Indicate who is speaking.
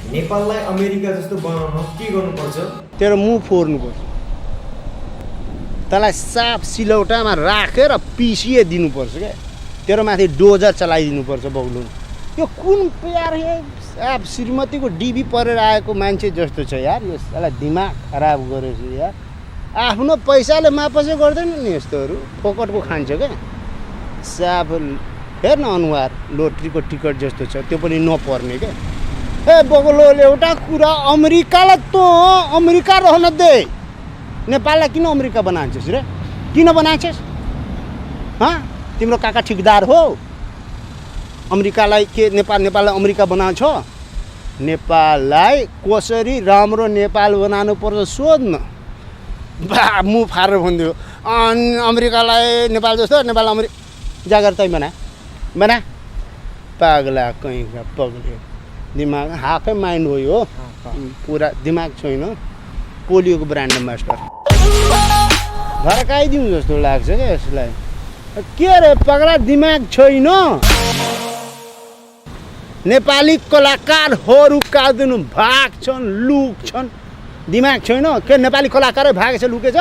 Speaker 1: नेपाललाई अमेरिका जस्तो बनाउन के गर्नुपर्छ?
Speaker 2: तेरो मुख फोर्नुपर्छ, तँलाई साफ सिलौटामा राखेर पिसिए दिनुपर्छ क्या। तेरो माथि डोजर चलाइदिनुपर्छ बौलुन। यो कुन यार साफ श्रीमतीको डिबी परेर आएको मान्छे जस्तो छ यार। यो साला दिमाग खराब गरेछ यार। आफ्नो पैसाले मापसै गर्दैन नि यस्तोहरू, फोकटको खान्छ क्या। साफ हेर्न अनुहार लोटरीको टिकट जस्तो छ, त्यो पनि नपर्ने क्या। ए बगलोले एउटा कुरा, अमेरिकालाई त अमेरिका रहन दे, नेपाललाई किन अमेरिका बनान्छस् रे? किन बनान्छस्? तिम्रो काका ठिकदार हो? अमेरिकालाई के नेपाललाई अमेरिका बनाउँछ? नेपाललाई कसरी राम्रो नेपाल बनाउनु पर्छ सोध्न। बा मुख फारेर भनिदियो अमेरिकालाई नेपाल जस्तो, नेपाल जागर तै बना पागला कहीँका पग्ल्यो। दिमाग हाफै माइन्ड हो यो, पुरा दिमाग छैन। पोलियोको ब्रान्ड मास्टर भड्काइदिउँ जस्तो लाग्छ क्या यसलाई। के रे पगला, दिमाग छैन? नेपाली कलाकारहरू काँदिनु भाग्छन्, लुक्छन्, दिमाग छैन? के नेपाली कलाकारै भागेछ, लुकेछ?